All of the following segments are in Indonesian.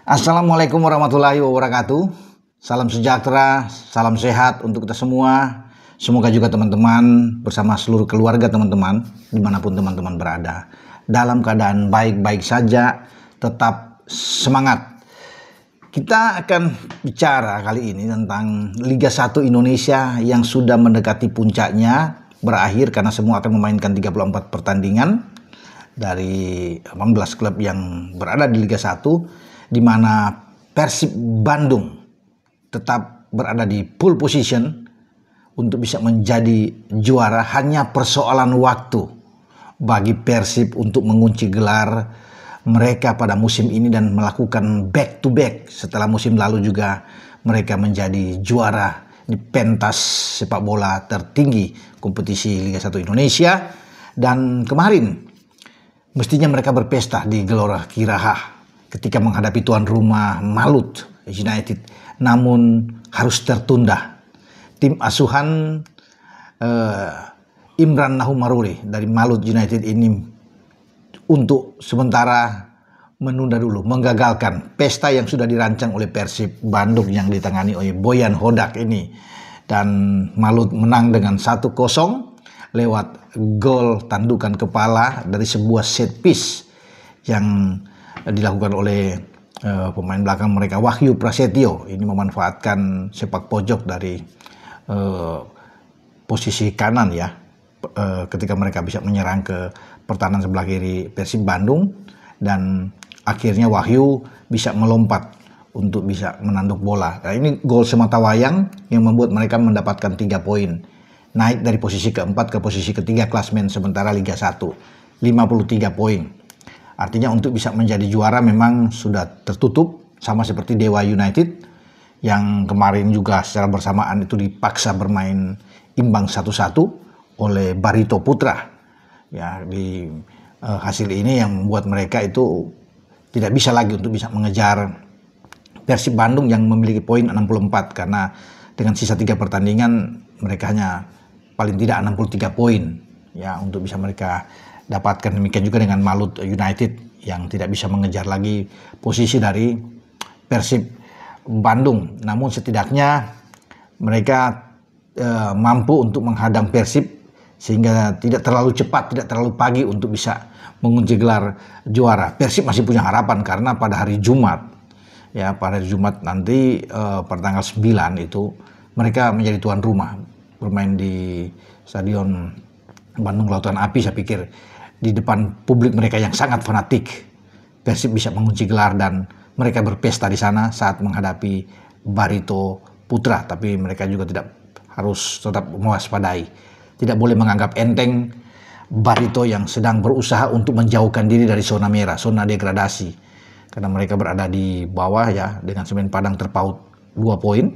Assalamualaikum warahmatullahi wabarakatuh. Salam sejahtera, salam sehat untuk kita semua. Semoga juga teman-teman bersama seluruh keluarga teman-teman dimanapun teman-teman berada dalam keadaan baik-baik saja, tetap semangat. Kita akan bicara kali ini tentang Liga 1 Indonesia yang sudah mendekati puncaknya berakhir karena semua akan memainkan 34 pertandingan dari 18 klub yang berada di Liga 1, di mana Persib Bandung tetap berada di pole position untuk bisa menjadi juara. Hanya persoalan waktu bagi Persib untuk mengunci gelar mereka pada musim ini dan melakukan back to back setelah musim lalu juga mereka menjadi juara di pentas sepak bola tertinggi kompetisi Liga 1 Indonesia. Dan kemarin mestinya mereka berpesta di Gelora Kiraha ketika menghadapi tuan rumah Malut United, namun harus tertunda. Tim asuhan Imran Nahumaruri dari Malut United ini untuk sementara menunda dulu, menggagalkan pesta yang sudah dirancang oleh Persib Bandung yang ditangani oleh Boyan Hodak ini. Dan Malut menang dengan 1-0 lewat gol tandukan kepala dari sebuah set piece yang dilakukan oleh pemain belakang mereka, Wahyu Prasetyo. Ini memanfaatkan sepak pojok dari posisi kanan ya, ketika mereka bisa menyerang ke pertahanan sebelah kiri Persib Bandung, dan akhirnya Wahyu bisa melompat untuk bisa menanduk bola. Nah, ini gol semata wayang yang membuat mereka mendapatkan 3 poin, naik dari posisi keempat ke posisi ketiga klasmen sementara Liga 1, 53 poin. Artinya untuk bisa menjadi juara memang sudah tertutup, sama seperti Dewa United yang kemarin juga secara bersamaan itu dipaksa bermain imbang 1-1 oleh Barito Putra. Ya, di hasil ini yang membuat mereka itu tidak bisa lagi untuk bisa mengejar Persib Bandung yang memiliki poin 64, karena dengan sisa 3 pertandingan mereka hanya paling tidak 63 poin ya untuk bisa mereka dapatkan. Demikian juga dengan Malut United yang tidak bisa mengejar lagi posisi dari Persib Bandung. Namun setidaknya mereka mampu untuk menghadang Persib sehingga tidak terlalu cepat, tidak terlalu pagi untuk bisa mengunci gelar juara. Persib masih punya harapan karena pada hari Jumat ya, pada hari Jumat nanti pada tanggal 9 itu mereka menjadi tuan rumah bermain di Stadion Bandung Lautan Api. Saya pikir di depan publik mereka yang sangat fanatik, Persib bisa mengunci gelar dan mereka berpesta di sana saat menghadapi Barito Putra. Tapi mereka juga harus tetap mewaspadai, tidak boleh menganggap enteng Barito yang sedang berusaha untuk menjauhkan diri dari zona merah, zona degradasi, karena mereka berada di bawah ya, dengan Semen Padang terpaut 2 poin,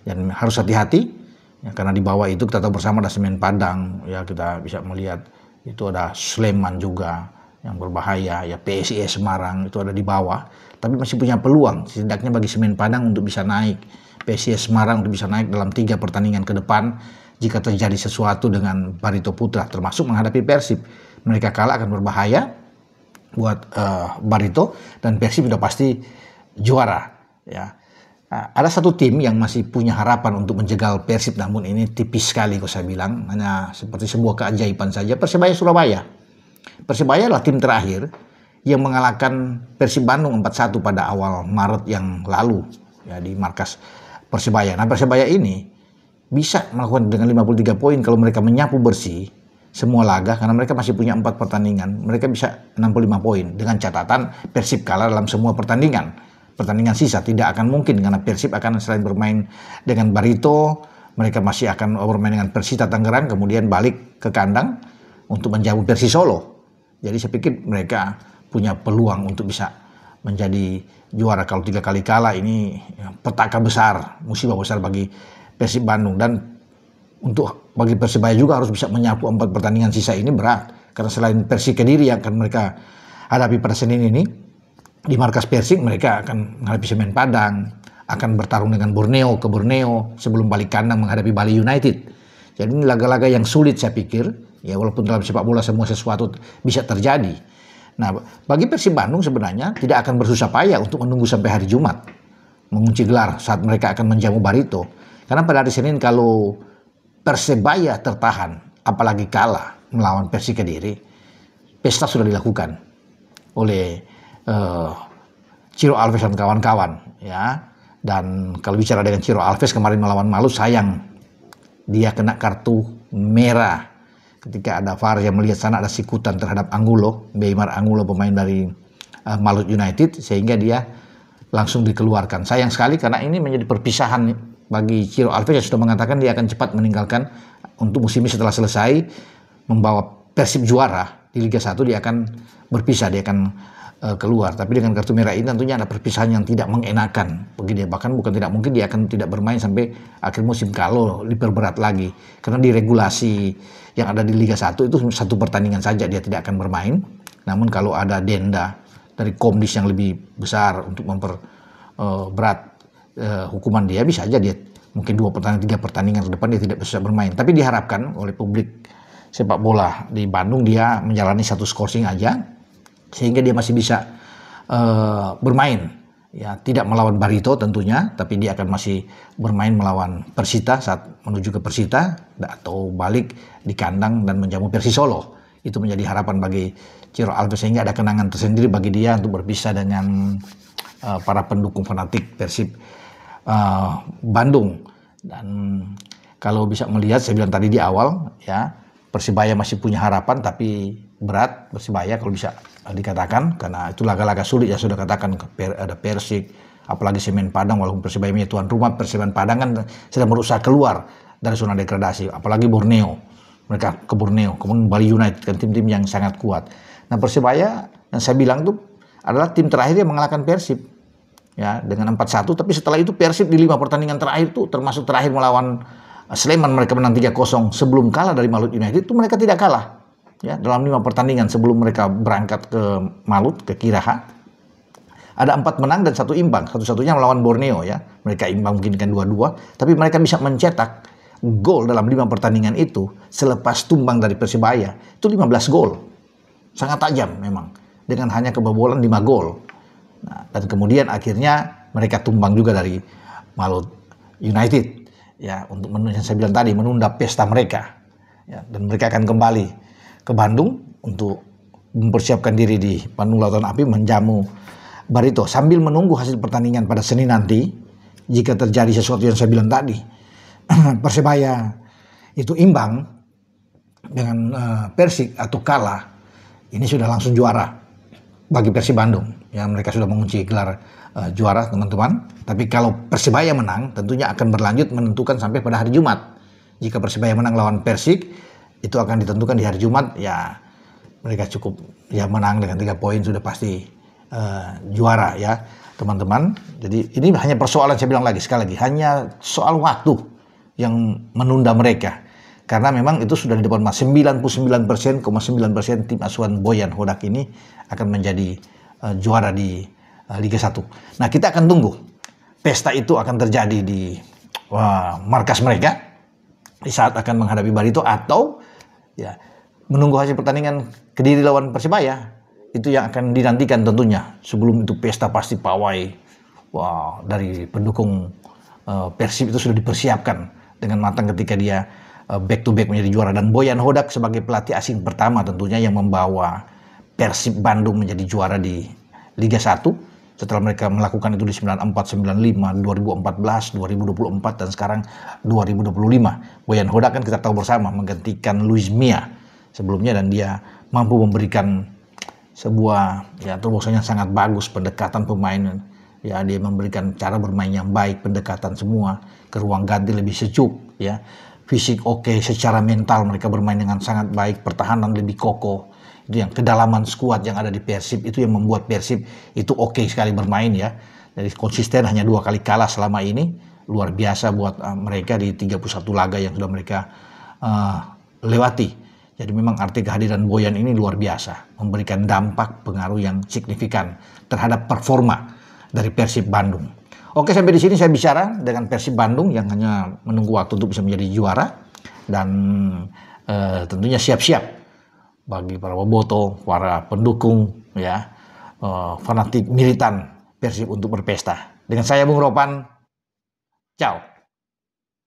dan harus hati-hati ya, karena di bawah itu kita tahu bersama ada Semen Padang ya, kita bisa melihat itu ada Sleman juga yang berbahaya ya, PSIS Semarang itu ada di bawah, tapi masih punya peluang setidaknya bagi Semen Padang untuk bisa naik, PSIS Semarang untuk bisa naik dalam 3 pertandingan ke depan jika terjadi sesuatu dengan Barito Putra, termasuk menghadapi Persib. Mereka kalah akan berbahaya buat Barito, dan Persib sudah pasti juara ya. Nah, ada satu tim yang masih punya harapan untuk menjegal Persib, namun ini tipis sekali kalau saya bilang, hanya seperti sebuah keajaiban saja. Persebaya Surabaya. Persebaya adalah tim terakhir yang mengalahkan Persib Bandung 4-1 pada awal Maret yang lalu ya, di markas Persebaya. Nah, Persebaya ini bisa melakukan dengan 53 poin kalau mereka menyapu bersih semua laga, karena mereka masih punya 4 pertandingan. Mereka bisa 65 poin dengan catatan Persib kalah dalam semua pertandingan. Pertandingan sisa tidak akan mungkin, karena Persib akan selain bermain dengan Barito, mereka masih akan bermain dengan Persita Tangerang, kemudian balik ke kandang untuk menjamu Persis Solo. Jadi saya pikir mereka punya peluang untuk bisa menjadi juara. Kalau 3 kali kalah ini ya, petaka besar, musibah besar bagi Persib Bandung. Dan untuk bagi Persibaya juga harus bisa menyapu 4 pertandingan sisa ini berat, karena selain Persik Kediri yang akan mereka hadapi pada Senin ini, di markas Persik mereka akan menghadapi Semen Padang, akan bertarung dengan Borneo sebelum balik kandang menghadapi Bali United. Jadi ini laga-laga yang sulit saya pikir ya, walaupun dalam sepak bola semua sesuatu bisa terjadi. Nah, bagi Persib Bandung sebenarnya tidak akan bersusah payah untuk menunggu sampai hari Jumat mengunci gelar saat mereka akan menjamu Barito. Karena pada hari Senin kalau Persebaya tertahan, apalagi kalah melawan Persik Kediri, pesta sudah dilakukan oleh Ciro Alves dan kawan-kawan, ya. Dan kalau bicara dengan Ciro Alves kemarin melawan Malut, sayang dia kena kartu merah ketika ada VAR yang melihat sana ada sikutan terhadap Angulo, Beimar Angulo, pemain dari Malut United, sehingga dia langsung dikeluarkan. Sayang sekali karena ini menjadi perpisahan bagi Ciro Alves yang sudah mengatakan dia akan cepat meninggalkan untuk musim ini. Setelah selesai membawa Persib juara di Liga 1, dia akan berpisah, dia akan keluar. Tapi dengan kartu merah ini tentunya ada perpisahan yang tidak mengenakan bagi dia. Bahkan bukan tidak mungkin dia akan tidak bermain sampai akhir musim kalau diperberat lagi. Karena di regulasi yang ada di Liga 1 itu satu pertandingan saja dia tidak akan bermain. Namun kalau ada denda dari Komdis yang lebih besar untuk memperberat hukuman dia, bisa aja dia mungkin 2 pertandingan 3 pertandingan ke depan dia tidak bisa bermain. Tapi diharapkan oleh publik sepak bola di Bandung dia menjalani satu skorsing aja sehingga dia masih bisa bermain, ya, tidak melawan Barito tentunya, tapi dia akan masih bermain melawan Persita saat menuju ke Persita atau balik di kandang dan menjamu Persis Solo. Itu menjadi harapan bagi Ciro Alves sehingga ada kenangan tersendiri bagi dia untuk berpisah dengan para pendukung fanatik Persib Bandung. Dan kalau bisa melihat, saya bilang tadi di awal, ya, Persibaya masih punya harapan, tapi berat Persibaya kalau bisa dikatakan, karena itu laga-laga sulit ya sudah katakan, ada Persik, apalagi Semen Padang, walaupun Persibaya punya tuan rumah, Persiban Padang kan sedang berusaha keluar dari zona degradasi, apalagi Borneo, mereka ke Borneo, kemudian Bali United, kan tim-tim yang sangat kuat. Nah, Persibaya yang saya bilang tuh adalah tim terakhir yang mengalahkan Persib, ya, dengan 4-1, tapi setelah itu Persib di 5 pertandingan terakhir tuh, termasuk terakhir melawan Sleman mereka menang 3-0, sebelum kalah dari Malut United itu mereka tidak kalah. Ya, dalam 5 pertandingan sebelum mereka berangkat ke Malut, ke Kiraha, ada 4 menang dan 1 imbang. Satu-satunya melawan Borneo, ya. Mereka imbang mungkin kan 2-2, tapi mereka bisa mencetak gol dalam 5 pertandingan itu selepas tumbang dari Persibaya. Itu 15 gol. Sangat tajam memang, dengan hanya kebobolan 5 gol. Nah, dan kemudian akhirnya mereka tumbang juga dari Malut United, ya, untuk yang saya bilang tadi, menunda pesta mereka, ya, dan mereka akan kembali ke Bandung untuk mempersiapkan diri di Bandung Lautan Api menjamu Barito sambil menunggu hasil pertandingan pada Senin nanti. Jika terjadi sesuatu yang saya bilang tadi, Persebaya itu imbang dengan Persik atau kalah, ini sudah langsung juara bagi Persib Bandung, ya, mereka sudah mengunci gelar juara, teman-teman. Tapi kalau Persebaya menang, tentunya akan berlanjut menentukan sampai pada hari Jumat. Jika Persebaya menang lawan Persik, itu akan ditentukan di hari Jumat, ya, mereka cukup, ya, menang dengan 3 poin sudah pasti juara, ya, teman-teman. Jadi ini hanya persoalan, saya bilang lagi sekali lagi, hanya soal waktu yang menunda mereka. Karena memang itu sudah di depan mas, 99,9% tim asuhan Boyan Hodak ini akan menjadi juara di Liga 1. Nah, kita akan tunggu. Pesta itu akan terjadi di markas mereka di saat akan menghadapi Barito, atau, ya, menunggu hasil pertandingan Kediri lawan Persibaya. Itu yang akan dinantikan tentunya. Sebelum itu pesta pasti pawai, dari pendukung Persib itu sudah dipersiapkan dengan matang ketika dia back to back menjadi juara. Dan Boyan Hodak sebagai pelatih asing pertama tentunya yang membawa Persib Bandung menjadi juara di Liga 1 setelah mereka melakukan itu di 94, 95, 2014, 2024 dan sekarang 2025. Boyan Hodak kan kita tahu bersama menggantikan Luis Mia sebelumnya, dan dia mampu memberikan sebuah, ya, terobosan yang sangat bagus, pendekatan pemain, ya, dia memberikan cara bermain yang baik, pendekatan semua ke ruang ganti lebih sejuk, ya, fisik oke, secara mental mereka bermain dengan sangat baik, pertahanan lebih kokoh. Itu yang kedalaman skuad yang ada di Persib itu yang membuat Persib itu oke sekali bermain, ya. Jadi konsisten, hanya 2 kali kalah selama ini, luar biasa buat mereka di 31 laga yang sudah mereka lewati. Jadi memang arti kehadiran Boyan ini luar biasa, memberikan dampak pengaruh yang signifikan terhadap performa dari Persib Bandung. Oke, sampai di sini saya bicara dengan Persib Bandung yang hanya menunggu waktu untuk bisa menjadi juara, dan tentunya siap-siap bagi para boboto, para pendukung ya, fanatik militan Persib untuk berpesta. Dengan saya Bung Ropan, ciao.